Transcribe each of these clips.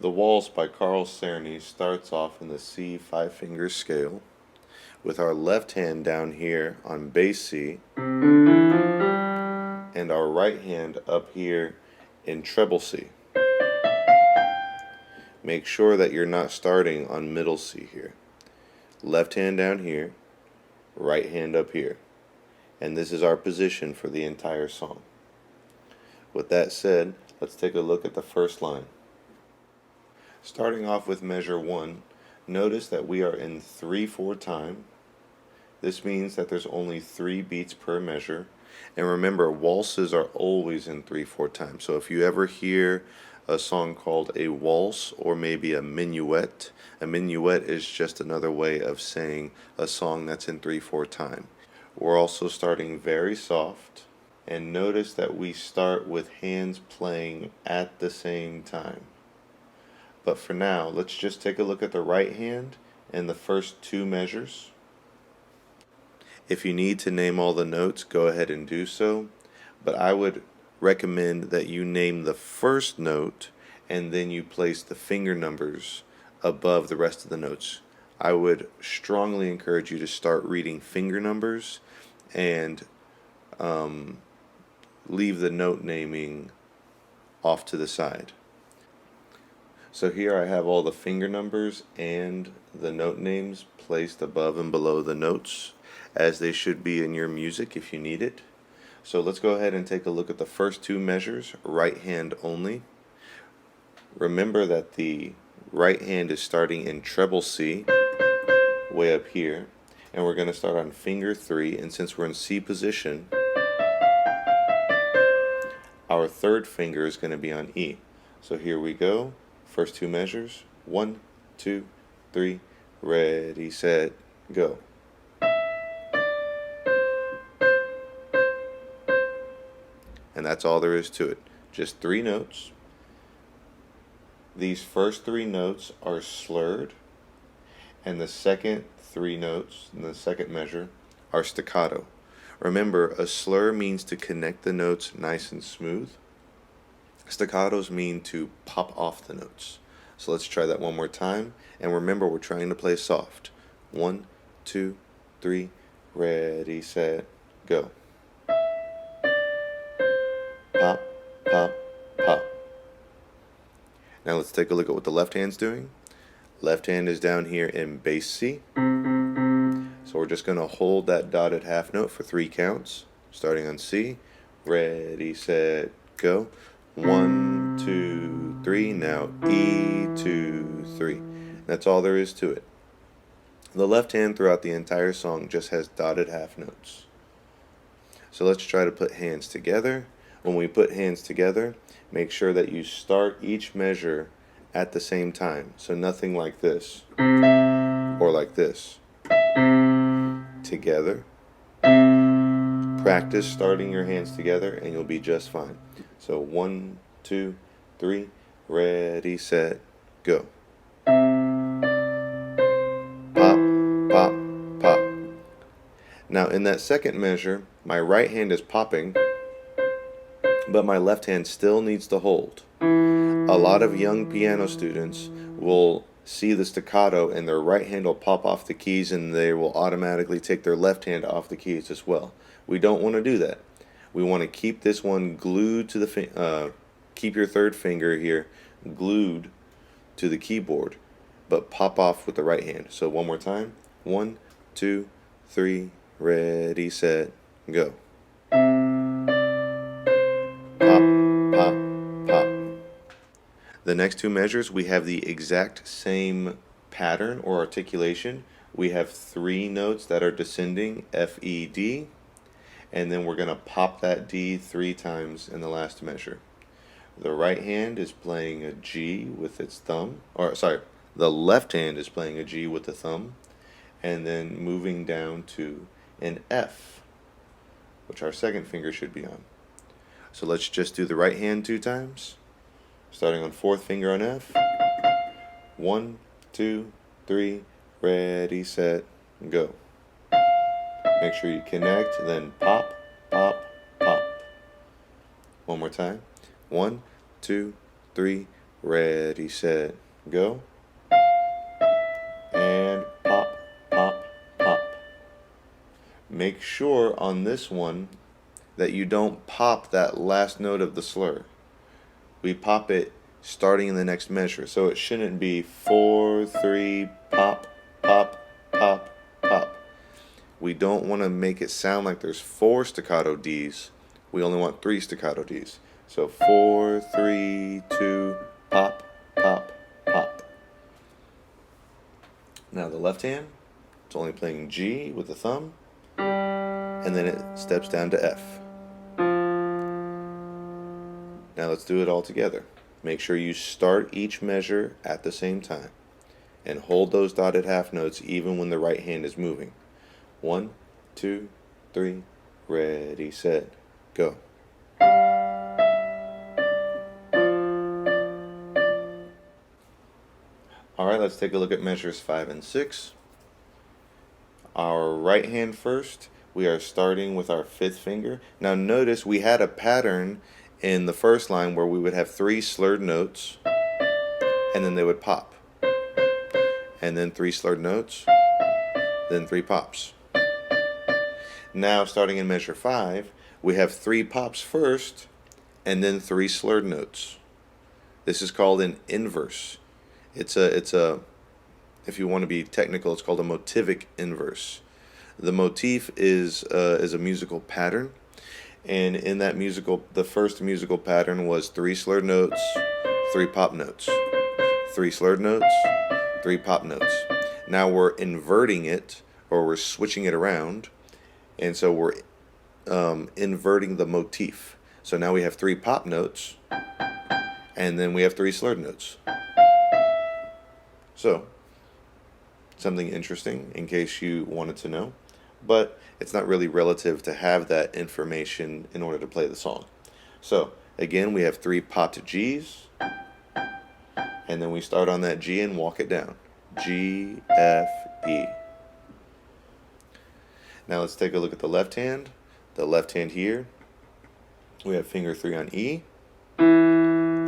The Waltz by Czerny starts off in the C 5-finger scale with our left hand down here on bass C and our right hand up here in treble C. Make sure that you're not starting on middle C here. Left hand down here, right hand up here. And this is our position for the entire song. With that said, let's take a look at the first line. Starting off with measure 1, notice that we are in 3/4 time. This means that there's only 3 beats per measure. And remember, waltzes are always in 3/4 time. So if you ever hear a song called a waltz or maybe a minuet is just another way of saying a song that's in 3/4 time. We're also starting very soft. And notice that we start with hands playing at the same time. But for now, let's just take a look at the right hand and the first 2 measures. If you need to name all the notes, go ahead and do so. But I would recommend that you name the first note and then you place the finger numbers above the rest of the notes. I would strongly encourage you to start reading finger numbers and leave the note naming off to the side. So here I have all the finger numbers and the note names placed above and below the notes, as they should be in your music if you need it. So let's go ahead and take a look at the first 2 measures, right hand only. Remember that the right hand is starting in treble C, way up here, and we're going to start on finger 3, and since we're in C position, our third finger is going to be on E. So here we go. First 2 measures. 1, 2, 3. Ready, set, go. And that's all there is to it. Just 3 notes. These first 3 notes are slurred, and the second 3 notes in the second measure are staccato. Remember, a slur means to connect the notes nice and smooth. Staccatos mean to pop off the notes. So let's try that one more time. And remember, we're trying to play soft. 1, 2, 3, ready, set, go. Pop, pop, pop. Now let's take a look at what the left hand's doing. Left hand is down here in bass C. So we're just going to hold that dotted half note for 3 counts, starting on C. Ready, set, go. 1, 2, 3. Now E, 2, 3. That's all there is to it. The left hand throughout the entire song just has dotted half notes. So let's try to put hands together. When we put hands together, make sure that you start each measure at the same time. So nothing like this or like this. Together. Practice starting your hands together and you'll be just fine. So 1, 2, 3, ready, set, go. Pop, pop, pop. Now in that second measure, my right hand is popping, but my left hand still needs to hold. A lot of young piano students will see the staccato and their right hand will pop off the keys and they will automatically take their left hand off the keys as well. We don't want to do that. We want to keep this one glued to the keep your third finger here glued to the keyboard, but pop off with the right hand. So one more time. 1, 2, 3, ready, set, go. Pop, pop, pop. The next 2 measures, we have the exact same pattern or articulation. We have 3 notes that are descending, F, E, D, and then we're going to pop that D 3 times in the last measure. The right hand is playing a G with its thumb, or sorry, the left hand is playing a G with the thumb, and then moving down to an F, which our second finger should be on. So let's just do the right hand 2 times. Starting on 4th finger on F. 1, 2, 3, ready, set, go. Make sure you connect, then pop, pop, pop. One more time. 1, 2, 3, ready, set, go. And pop, pop, pop. Make sure on this one that you don't pop that last note of the slur. We pop it starting in the next measure. So it shouldn't be 4, 3, pop, pop, pop, pop. We don't want to make it sound like there's 4 staccato Ds. We only want 3 staccato Ds. So 4, 3, 2, pop, pop, pop. Now the left hand, it's only playing G with the thumb, and then it steps down to F. Now let's do it all together. Make sure you start each measure at the same time, and hold those dotted half notes even when the right hand is moving. 1, 2, 3, ready, set, go. Alright, let's take a look at measures 5 and 6. Our right hand first, we are starting with our 5th finger. Now notice we had a pattern in the first line where we would have 3 slurred notes, and then they would pop. And then 3 slurred notes, then 3 pops. Now starting in measure 5, we have 3 pops first, and then 3 slurred notes. This is called an inverse. It's a if you want to be technical, it's called a motivic inverse. The motif is a musical pattern, and in that the first musical pattern was 3 slurred notes, 3 pop notes, 3 slurred notes, 3 pop notes. Now we're inverting it, or we're switching it around, and so we're inverting the motif. So now we have 3 pop notes, and then we have 3 slurred notes. So, something interesting in case you wanted to know, but it's not really relative to have that information in order to play the song. So, again, we have 3 popped Gs, and then we start on that G and walk it down. G, F, E. Now let's take a look at the left hand. The left hand here, we have finger 3 on E.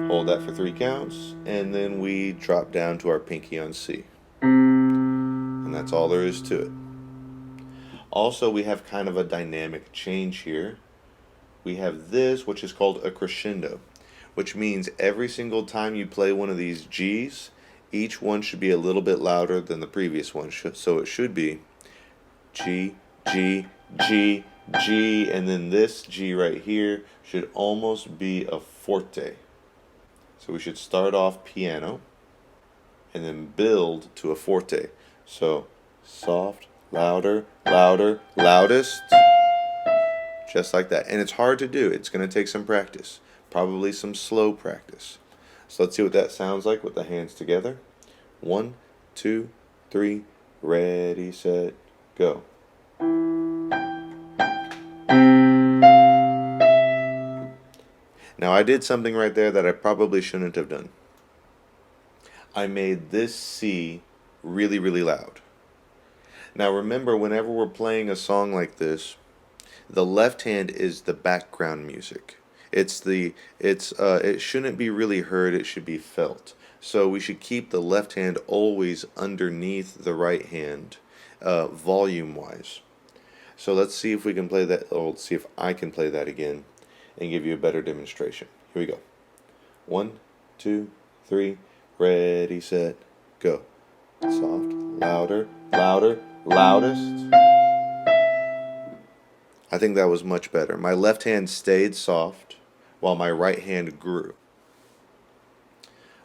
Hold that for 3 counts, and then we drop down to our pinky on C. And that's all there is to it. Also, we have kind of a dynamic change here. We have this, which is called a crescendo, which means every single time you play one of these Gs, each one should be a little bit louder than the previous one. So it should be G, G, G, G, and then this G right here should almost be a forte. So we should start off piano and then build to a forte. So soft, louder, louder, loudest, just like that. And it's hard to do. It's going to take some practice, probably some slow practice. So let's see what that sounds like with the hands together. 1, 2, 3, ready, set, go. Now I did something right there that I probably shouldn't have done. I made this C really, really loud. Now remember, whenever we're playing a song like this, the left hand is the background music. It shouldn't be really heard, it should be felt. So we should keep the left hand always underneath the right hand, volume-wise. So let's see if we can play that, or let's see if I can play that again and give you a better demonstration. Here we go. 1, 2, 3, ready, set, go. Soft, louder, louder, loudest. I think that was much better. My left hand stayed soft while my right hand grew.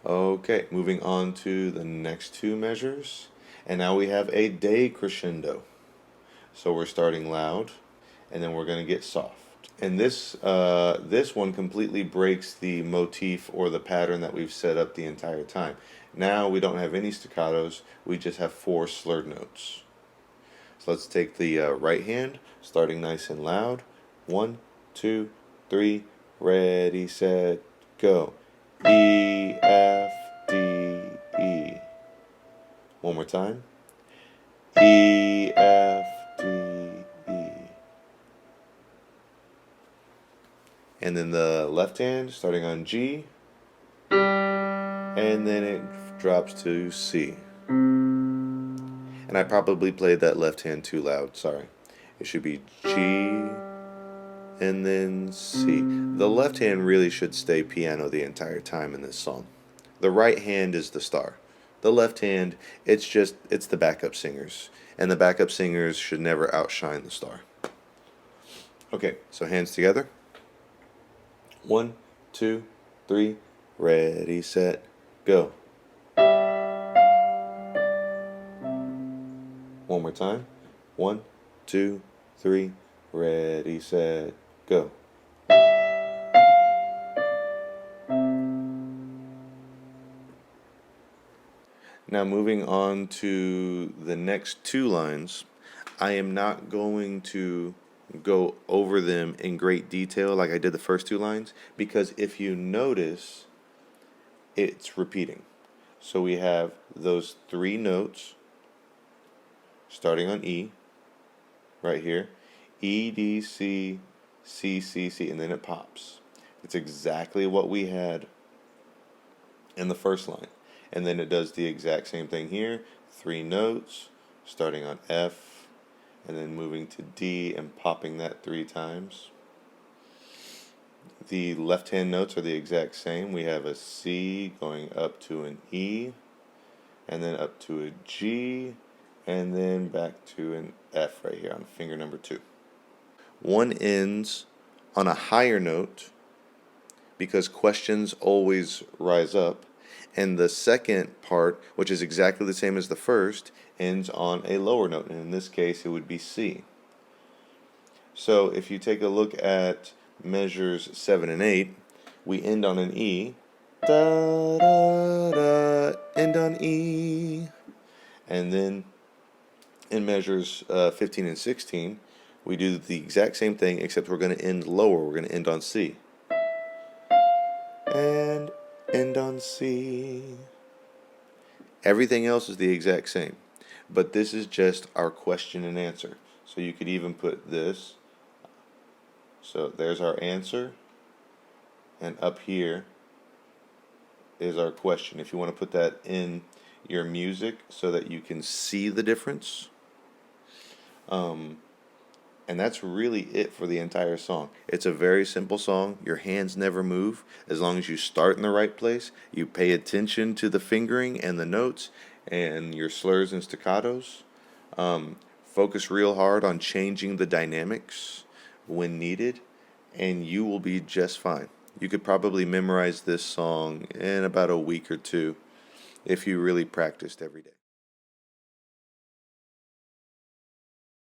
Okay, moving on to the next 2 measures. And now we have a decrescendo. So we're starting loud, and then we're going to get soft. And this one completely breaks the motif or the pattern that we've set up the entire time. Now we don't have any staccatos, we just have 4 slurred notes. So let's take the right hand, starting nice and loud. 1, 2, 3, ready, set, go. E, F, D, E. One more time. E, F, D, E. And then the left hand, starting on G. and then it drops to C. And I probably played that left hand too loud, sorry. It should be G and then C. The left hand really should stay piano the entire time in this song. The right hand is the star. The left hand, it's the backup singers. And the backup singers should never outshine the star. Okay, so hands together. 1, 2, 3, ready, set, go. One more time. 1, 2, 3, ready, set, go. Now moving on to the next two lines, I am not going to go over them in great detail like I did the first two lines, because if you notice, it's repeating. So we have those three notes starting on E, right here, E, D, C, C, C, C, and then it pops. It's exactly what we had in the first line. And then it does the exact same thing here, three notes, starting on F, and then moving to D and popping that 3 times. The left-hand notes are the exact same. We have a C going up to an E, and then up to a G, and then back to an F right here on finger number 2. One ends on a higher note because questions always rise up, and the second part, which is exactly the same as the first, ends on a lower note, and in this case it would be C. So if you take a look at measures 7 and 8, we end on an E, da da da, end on E, and then in measures 15 and 16, we do the exact same thing, except we're going to end lower. We're going to end on C. And end on C. Everything else is the exact same, but this is just our question and answer. So you could even put this. So there's our answer, and up here is our question. If you want to put that in your music so that you can see the difference. And that's really it for the entire song. It's a very simple song. Your hands never move as long as you start in the right place. You pay attention to the fingering and the notes and your slurs and staccatos. Focus real hard on changing the dynamics when needed, and you will be just fine. You could probably memorize this song in about a week or two if you really practiced every day.